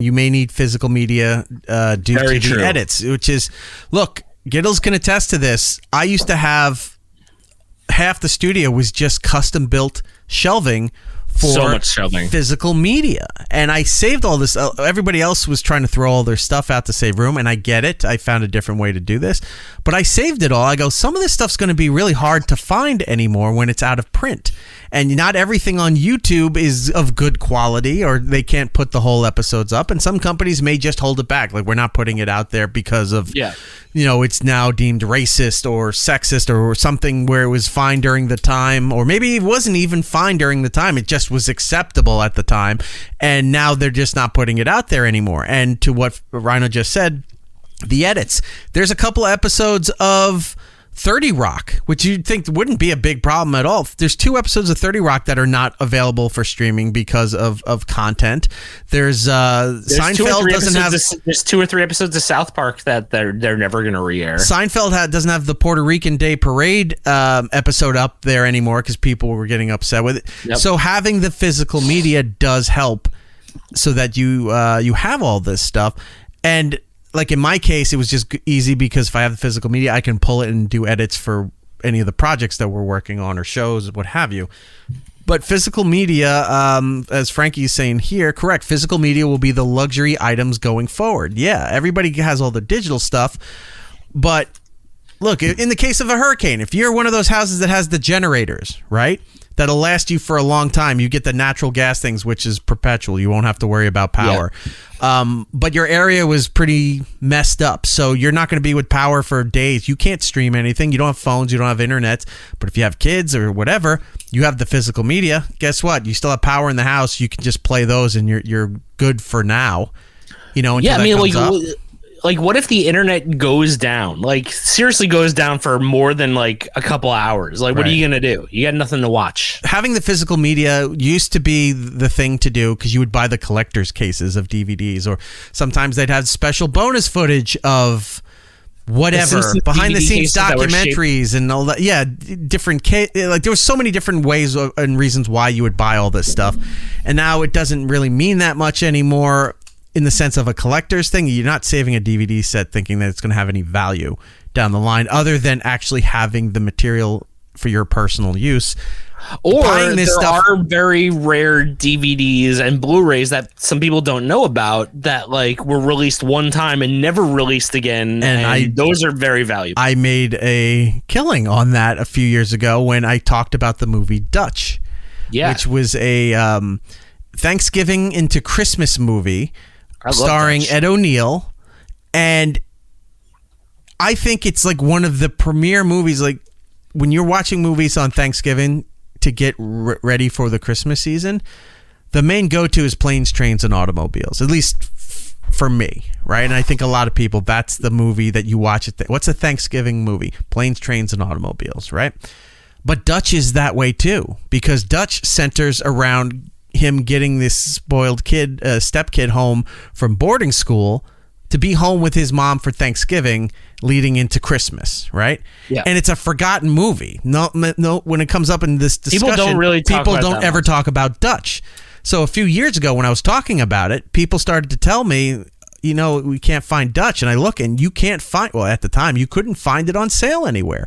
You may need physical media due to the edits, which is, look, Gittles can attest to this. I used to have half the studio was just custom built shelving for so much shelving. Physical media, and I saved all this. Everybody else was trying to throw all their stuff out to save room, and I get it. I found a different way to do this, but I saved it all. I go, some of this stuff's going to be really hard to find anymore when it's out of print, and not everything on YouTube is of good quality, or they can't put the whole episodes up, and some companies may just hold it back, like we're not putting it out there because of it's now deemed racist or sexist or something where it was fine during the time, or maybe it wasn't even fine during the time, it just was acceptable at the time, and now they're just not putting it out there anymore. And to what Rhino just said, the edits, there's a couple of episodes of 30 Rock, which you'd think wouldn't be a big problem at all. There's 2 episodes of 30 Rock that are not available for streaming because of content. There's Seinfeld doesn't have. There's 2 or 3 episodes of South Park that they're never going to re-air. Seinfeld doesn't have the Puerto Rican Day Parade episode up there anymore because people were getting upset with it. Yep. So having the physical media does help, so that you have all this stuff. And like in my case, it was just easy because if I have the physical media, I can pull it and do edits for any of the projects that we're working on or shows, what have you. But physical media, as Frankie's saying here, correct, physical media will be the luxury items going forward. Yeah, everybody has all the digital stuff. But look, in the case of a hurricane, if you're one of those houses that has the generators, right, that'll last you for a long time, you get the natural gas things, which is perpetual. You won't have to worry about power. Yeah. But your area was pretty messed up, so you're not going to be with power for days. You can't stream anything. You don't have phones. You don't have internet. But if you have kids or whatever, you have the physical media. Guess what? You still have power in the house. You can just play those, and you're good for now. Until that comes up. Like, what if the internet goes down? Like, seriously goes down for more than, like, a couple hours? Like, what are you going to do? You got nothing to watch. Having the physical media used to be the thing to do because you would buy the collector's cases of DVDs, or sometimes they'd have special bonus footage of whatever, behind-the-scenes documentaries and all that. Yeah, different like there was so many different ways and reasons why you would buy all this stuff. And now it doesn't really mean that much anymore. In the sense of a collector's thing, you're not saving a DVD set thinking that it's going to have any value down the line other than actually having the material for your personal use. Or are very rare DVDs and Blu-rays that some people don't know about that like were released one time and never released again. And those are very valuable. I made a killing on that a few years ago when I talked about the movie Dutch, which was a Thanksgiving into Christmas movie. Starring Ed O'Neill, and I think it's like one of the premier movies. Like when you're watching movies on Thanksgiving to get ready for the Christmas season, the main go-to is Planes, Trains, and Automobiles. At least for me, right? And I think a lot of people, that's the movie that you watch. What's a Thanksgiving movie? Planes, Trains, and Automobiles, right? But Dutch is that way too, because Dutch centers around him getting this spoiled kid, step kid, home from boarding school to be home with his mom for Thanksgiving leading into Christmas, right? Yeah. And it's a forgotten movie. No, when it comes up in this discussion, people don't ever talk about Dutch. So a few years ago when I was talking about it, people started to tell me, we can't find Dutch. And I look and you can't find, well, at the time, you couldn't find it on sale anywhere.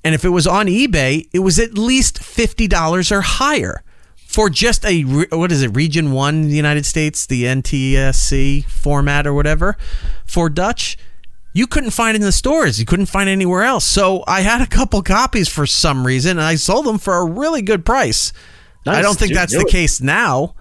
And if it was on eBay, it was at least $50 or higher. For just Region 1 in the United States, the NTSC format or whatever, for Dutch, you couldn't find it in the stores. You couldn't find it anywhere else. So I had a couple copies for some reason, and I sold them for a really good price. Nice. I don't think that's the case now,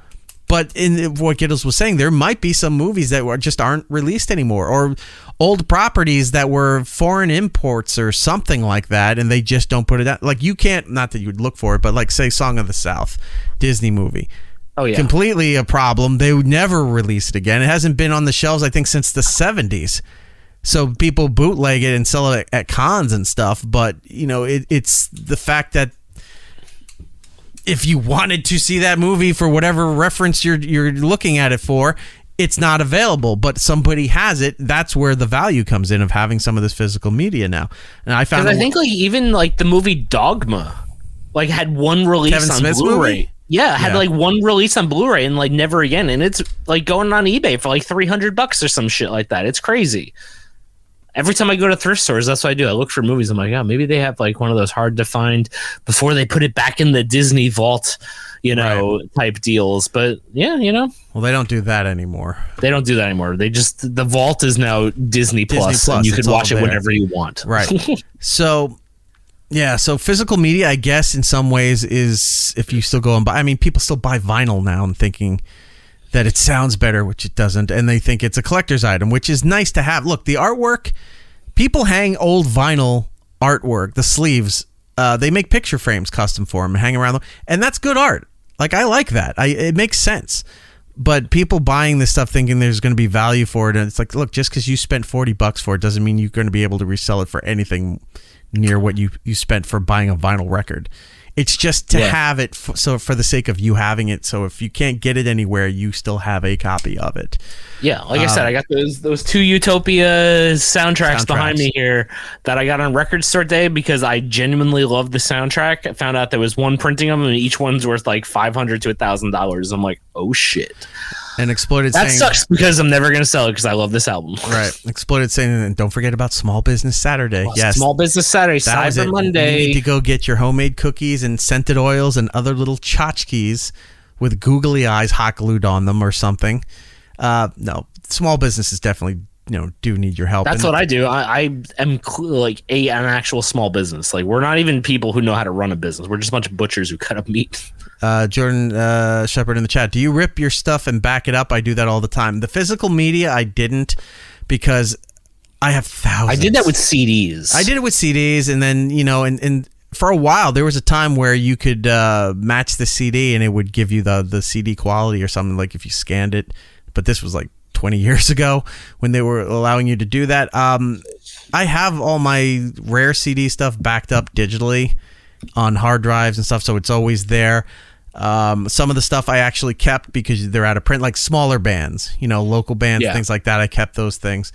but in what Gittles was saying, there might be some movies that just aren't released anymore, or old properties that were foreign imports or something like that, and they just don't put it out. Like you can't, not that you would look for it, but like say Song of the South, Disney movie. Oh yeah. Completely a problem. They would never release it again. It hasn't been on the shelves, I think, since the 70s. So people bootleg it and sell it at cons and stuff. But, it's the fact that if you wanted to see that movie for whatever reference you're looking at it for, it's not available, but somebody has it. That's where the value comes in of having some of this physical media now. And I found, I think like even like the movie Dogma, like had one release Kevin on Smith's Blu-ray. Movie? Yeah, had like one release on Blu-ray and like never again, and it's like going on eBay for like $300 or some shit like that. It's crazy. Every time I go to thrift stores, that's what I do. I look for movies. I'm like, oh, maybe they have like one of those hard to find before they put it back in the Disney vault, type deals. But yeah, Well, they don't do that anymore. The vault is now Disney Plus, and you can watch it whenever you want. Right. So physical media, I guess, in some ways is, if you still go and buy, I mean, people still buy vinyl now and thinking that it sounds better, which it doesn't, and they think it's a collector's item, which is nice to have. Look, the artwork, people hang old vinyl artwork, the sleeves, they make picture frames custom for them and hang around them, and that's good art. Like, I like that. It makes sense. But people buying this stuff thinking there's going to be value for it, and it's like, look, just because you spent $40 for it doesn't mean you're going to be able to resell it for anything near what you spent for buying a vinyl record. It's just to have it, so for the sake of you having it, so if you can't get it anywhere, you still have a copy of it. Yeah, like I said, I got those two Utopia soundtracks behind me here that I got on Record Store Day because I genuinely love the soundtrack. I found out there was one printing of them, and each one's worth like $500 to $1,000. I'm like, oh shit. And Exploited that sucks because I'm never going to sell it because I love this album. Right. Exploited saying, and don't forget about Small Business Saturday. Yes. Small Business Saturday, Cyber Monday. You need to go get your homemade cookies and scented oils and other little tchotchkes with googly eyes hot glued on them or something. No, small businesses definitely do need your help. That's what I do. I am like an actual small business. Like, we're not even people who know how to run a business. We're just a bunch of butchers who cut up meat. Jordan Shepard in the chat, do you rip your stuff and back it up? I do that all the time. The physical media, I didn't, because I have thousands. I did that with CDs. I did it with CDs, and then, and for a while, there was a time where you could match the CD, and it would give you the CD quality or something, like if you scanned it. But this was like 20 years ago when they were allowing you to do that. I have all my rare CD stuff backed up digitally on hard drives and stuff, so it's always there. Some of the stuff I actually kept because they're out of print, like smaller bands, local bands, things like that. I kept those things.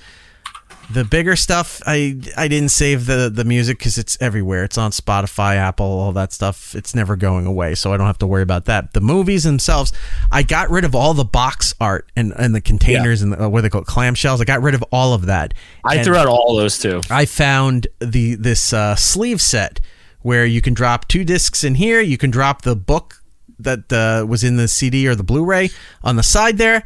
The bigger stuff, I didn't save the music because it's everywhere. It's on Spotify, Apple, all that stuff. It's never going away, so I don't have to worry about that. The movies themselves, I got rid of all the box art and the containers and what they call clamshells. I got rid of all of that. I threw out all those too. I found this sleeve set where you can drop 2 discs in here. You can drop the book that was in the CD or the Blu-ray on the side there,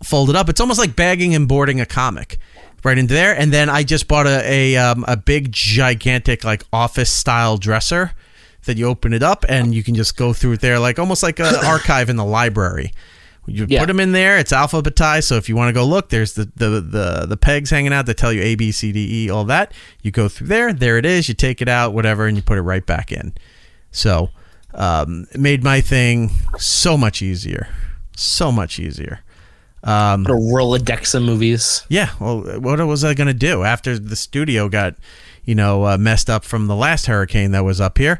fold it up. It's almost like bagging and boarding a comic right into there. And then I just bought a big, gigantic, like office style dresser that you open it up and you can just go through it there, like almost like an archive in the library. You put them in there. It's alphabetized, so if you want to go look, there's the pegs hanging out that tell you A, B, C, D, E, all that. You go through there. There it is. You take it out, whatever, and you put it right back in. So it made my thing so much easier. So much easier. A Rolodex of movies. Yeah. Well, what was I going to do after the studio got, messed up from the last hurricane that was up here?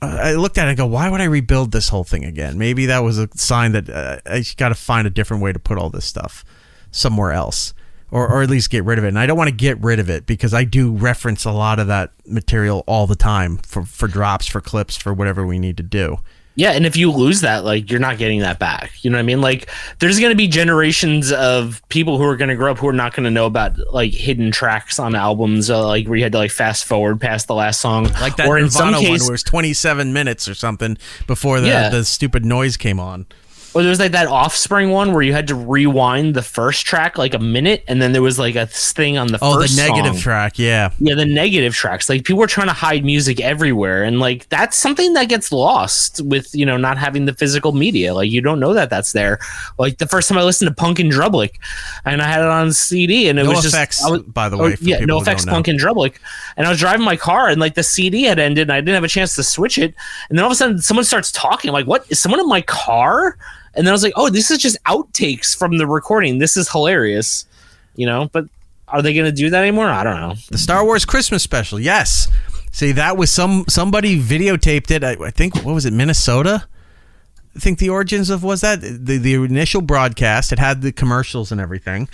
I looked at it and go, why would I rebuild this whole thing again? Maybe that was a sign that I got to find a different way to put all this stuff somewhere else, or at least get rid of it. And I don't want to get rid of it because I do reference a lot of that material all the time for drops, for clips, for whatever we need to do. Yeah, and if you lose that, like, you're not getting that back. You know what I mean? Like, there's going to be generations of people who are going to grow up who are not going to know about, like, hidden tracks on albums, like, where you had to, like, fast forward past the last song. Like that Nirvana one where it was 27 minutes or something before the stupid noise came on. Or there was like that Offspring one where you had to rewind the first track like a minute, and then there was like a thing on the first the negative song. Track, yeah. Yeah, the negative tracks. Like, people were trying to hide music everywhere, and like that's something that gets lost with, not having the physical media. Like, you don't know that that's there. Like, the first time I listened to Punk and Drublic, and I had it on CD, and it was effects, just by the way. No Effects, Punk and Drublic, and I was driving my car, and like the CD had ended, and I didn't have a chance to switch it, and then all of a sudden someone starts talking. I'm like, what? Is someone in my car? And then I was like, oh, this is just outtakes from the recording. This is hilarious, but are they going to do that anymore? I don't know. The Star Wars Christmas special. Yes. See, that was somebody videotaped it. I think, what was it? Minnesota? I think the origins of was that the initial broadcast. It had the commercials and everything.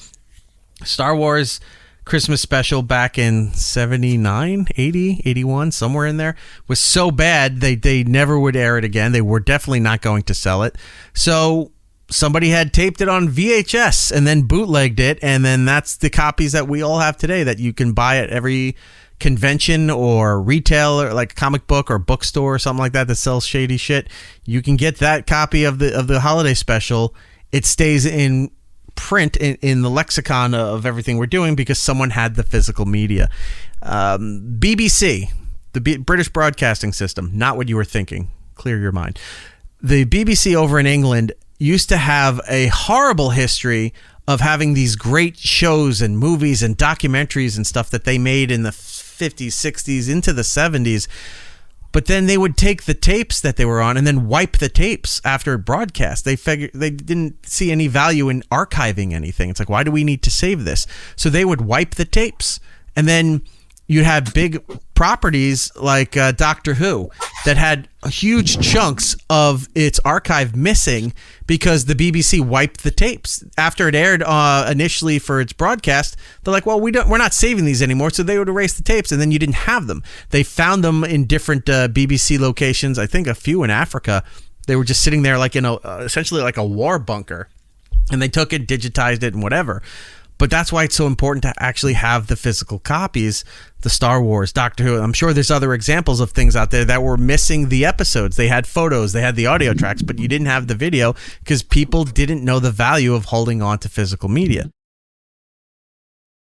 Star Wars Christmas special back in 79, 80, 81, somewhere in there, was so bad they never would air it again. They were definitely not going to sell it. So somebody had taped it on VHS and then bootlegged it, and then that's the copies that we all have today that you can buy at every convention or retailer, like a comic book or bookstore or something like that sells shady shit. You can get that copy of the holiday special. It stays in print in the lexicon of everything we're doing because someone had the physical media. BBC, the British Broadcasting System, not what you were thinking. Clear your mind. The BBC over in England used to have a horrible history of having these great shows and movies and documentaries and stuff that they made in the 50s, 60s, into the 70s. But then they would take the tapes that they were on and then wipe the tapes after broadcast. They didn't see any value in archiving anything. It's like, why do we need to save this? So they would wipe the tapes, and then you had big properties like Doctor Who that had huge chunks of its archive missing because the BBC wiped the tapes after it aired initially for its broadcast. They're like, well, we're not saving these anymore, so they would erase the tapes, and then you didn't have them. They found them in different BBC locations. I think a few in Africa. They were just sitting there like in essentially like a war bunker, and they took it, digitized it, and whatever. But that's why it's so important to actually have the physical copies, the Star Wars, Doctor Who. I'm sure there's other examples of things out there that were missing the episodes. They had photos, they had the audio tracks, but you didn't have the video because people didn't know the value of holding on to physical media.